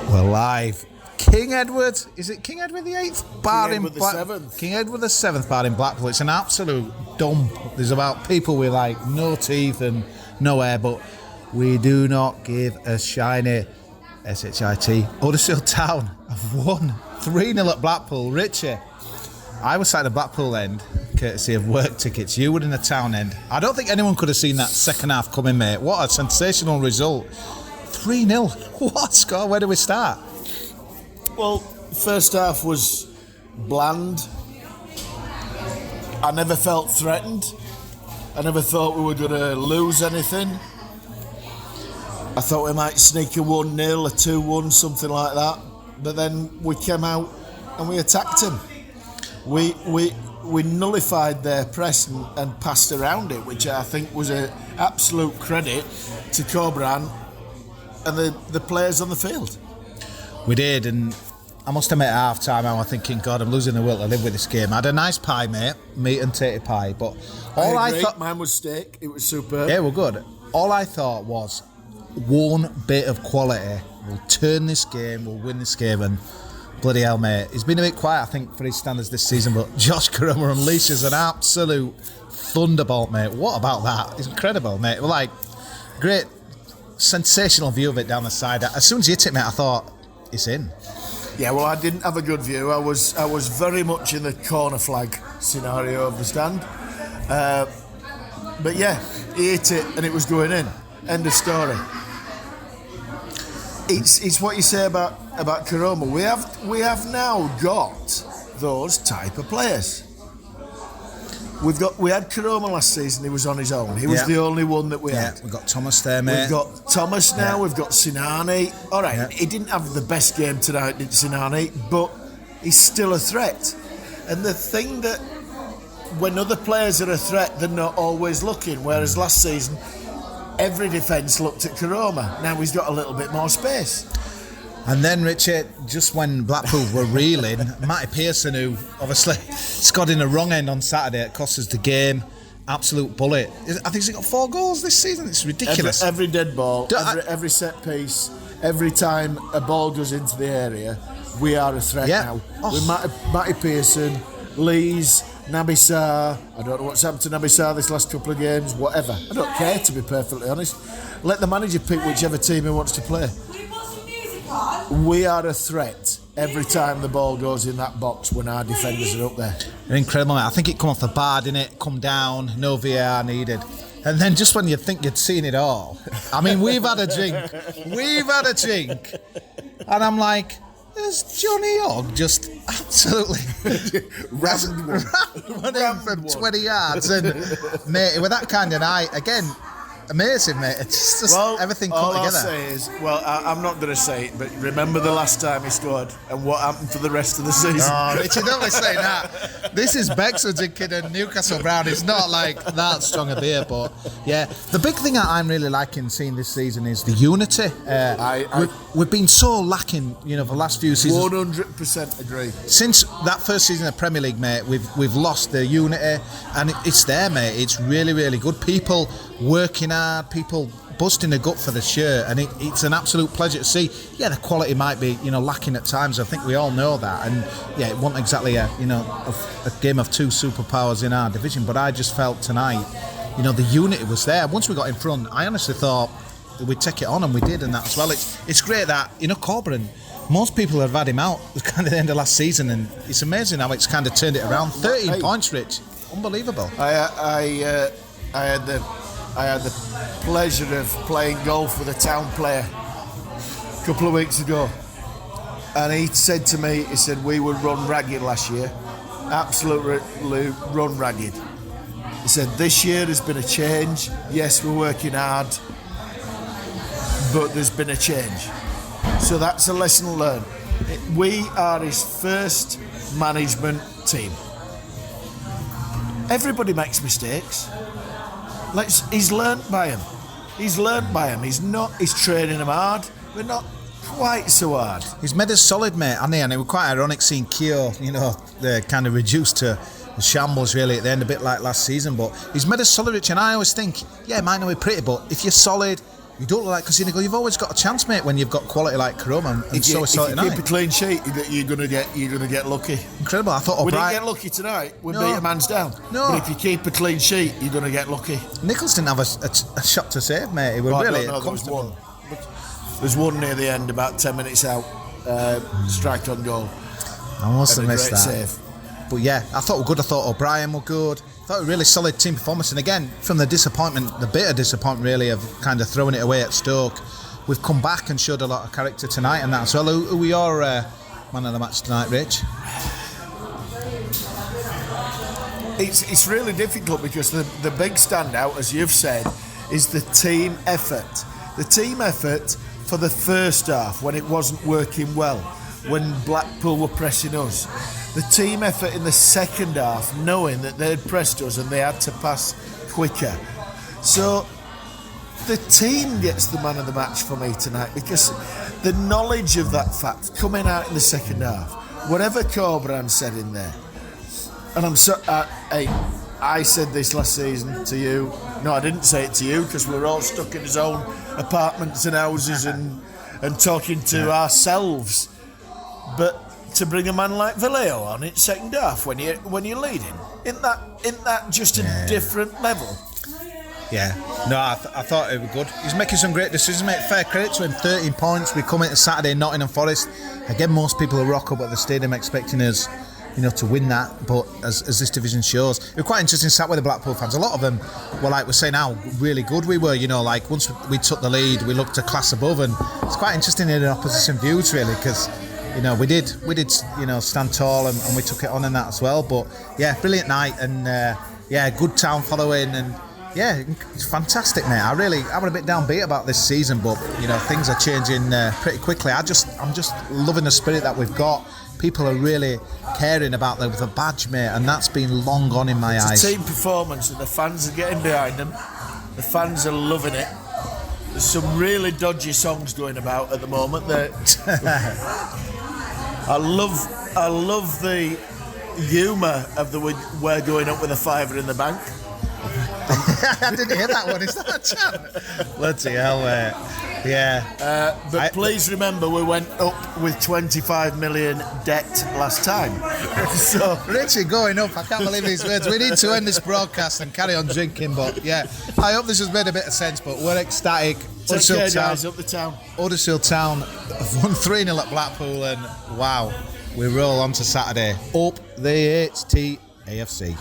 We're live. King Edward, is it King Edward the 8th? Bar King in Edward the 7th. King Edward the 7th bar in Blackpool. It's an absolute dump. There's about people with like no teeth and no hair, but we do not give a shiny shit. Huddersfield Town have won 3-0 at Blackpool. Richie, I was sat at the Blackpool end, courtesy of work tickets. You were in the Town end. I don't think anyone could have seen that second half coming, mate. What a sensational result. 3-0. What score? Where do we start? Well, first half was bland. I never felt threatened. I never thought we were going to lose anything. I thought we might sneak a 1-0, a 2-1, something like that. But then we came out and we attacked them. We nullified their press and passed around it, which I think was an absolute credit to Cobran and the players on the field. We did, and I must admit at half time I was thinking, God, I'm losing the will to live with this game. I had a nice pie, mate, meat and tatty pie, but all I thought... Mine was steak, it was superb. Yeah, well, good. All I thought was, one bit of quality will turn this game, we'll win this game, and bloody hell, mate, he's been a bit quiet, I think, for his standards this season, but Josh Koroma unleashes an absolute thunderbolt, mate. What about that? It's incredible, mate. Well, like, great, sensational view of it down the side. As soon as you hit it, mate, I thought, it's in. Yeah, well, I didn't have a good view. I was very much in the corner flag scenario of the stand. But yeah, he hit it and it was going in. End of story. It's what you say about Koroma. We have now got those type of players. We had Koroma last season. He was on his own. He was the only one that we had. We've got Thomas there, mate. We've got Thomas now. We've got Sinani. All right, he didn't have the best game tonight, did Sinani, but he's still a threat. And the thing that when other players are a threat, they're not always looking. Whereas last season, every defence looked at Koroma. Now he's got a little bit more space. And then, Richard, just when Blackpool were reeling, Matty Pearson, who obviously scored in the wrong end on Saturday, it cost us the game. Absolute bullet. I think he's got 4 goals this season. It's ridiculous. Every dead ball, every set piece, every time a ball goes into the area, we are a threat now. Oh. With Matty Pearson, Lees, Naby Sarr. I don't know what's happened to Naby Sarr this last couple of games. Whatever. I don't care, to be perfectly honest. Let the manager pick whichever team he wants to play. We are a threat every time the ball goes in that box when our defenders are up there. They're incredible, mate. I think it come off the bar, didn't it? Come down, no VAR needed. And then just when you think you'd seen it all, I mean, we've had a drink. And I'm like, there's Johnny Ogg just absolutely running from 20 yards. And, mate, with that kind of night, again, amazing, mate. It's just everything come together. All I'll say is, I'm not going to say it, but remember the last time he scored and what happened for the rest of the season. Oh, Richie, don't be saying that. This is Bexford drinking a Newcastle Brown. It's not like that strong a beer, but yeah. The big thing that I'm really liking seeing this season is the unity. We've been so lacking, for the last few seasons. 100% agree. Since that first season of Premier League, mate, we've lost the unity, and it's there, mate. It's really, really good. People working hard, people busting a gut for the shirt, and it's an absolute pleasure to see. Yeah, the quality might be lacking at times. I think we all know that, and yeah, it wasn't exactly a game of two superpowers in our division, but I just felt tonight the unity was there. Once we got in front, I honestly thought we'd take it on, and we did, and that as well. It's great that Corbin, most people have had him out kind of the end of last season, and it's amazing how it's kind of turned it around. 13 points, Rich, unbelievable. I had the pleasure of playing golf with a Town player a couple of weeks ago, and he said to me, we were run ragged last year, absolutely run ragged. He said, this year there's been a change. Yes, we're working hard, but there's been a change. So that's a lesson learned. We are his first management team. Everybody makes mistakes. He's learnt by him. He's training them hard, but not quite so hard. He's made us solid, mate, hasn't he? And it was quite ironic seeing Keogh, they're kind of reduced to shambles really at the end, a bit like last season, but he's made us solid, Rich, and I always think, it might not be pretty, but if you're solid, You don't look like Kosi. You've always got a chance, mate, when you've got quality like Karum and If you sorting keep a clean sheet, you're gonna get lucky. Incredible. I thought We O'Brien. didn't get lucky tonight. We beat a man's down. No. But if you keep a clean sheet, you're gonna get lucky. Nichols didn't have a shot to save, mate. He was really comfortable. There's one near the end, about 10 minutes out, strike on goal. I must have missed that. Save. But yeah, I thought we were good. I thought O'Brien were good. I thought a really solid team performance. And again, from the bitter disappointment really of kind of throwing it away at Stoke, we've come back and showed a lot of character tonight and that as well. Who were your man of the match tonight, Rich? It's really difficult because the big standout, as you've said, is the team effort. The team effort for the first half when it wasn't working well, when Blackpool were pressing us. The team effort in the second half, knowing that they'd pressed us and they had to pass quicker. So the team gets the man of the match for me tonight because the knowledge of that fact coming out in the second half, whatever Corbran said in there, and I said this last season to you. No, I didn't say it to you because we were all stuck in his own apartments and houses and talking to ourselves. But to bring a man like Vallejo on in second half when you're leading, isn't that just a different level? Yeah, no, I thought it was good. He's making some great decisions, mate. Fair credit to him. 13 points. We come into Saturday, Nottingham Forest. Again, most people will rock up at the stadium expecting us, to win that. But as this division shows, it was quite interesting. Sat with the Blackpool fans. A lot of them were like we're saying how really good we were. Like once we took the lead, we looked a class above, and it's quite interesting in opposition views really because. We did, stand tall and we took it on in that as well. But yeah, brilliant night and good town following and it's fantastic, mate. I'm a bit downbeat about this season, but things are changing pretty quickly. I'm just loving the spirit that we've got. People are really caring about the badge, mate, and that's been long gone in my eyes. It's a team performance and the fans are getting behind them. The fans are loving it. There's some really dodgy songs going about at the moment. I love the humour of we're going up with a fiver in the bank. I didn't hear that one. Is that a chant? Bloody hell, But please remember, we went up with 25 million debt last time. So Richie going up. I can't believe these words. We need to end this broadcast and carry on drinking. But I hope this has made a bit of sense. But we're ecstatic. Take care, guys, up the town. Huddersfield Town have won 3-0 at Blackpool, and wow, we roll on to Saturday. Up the HT AFC.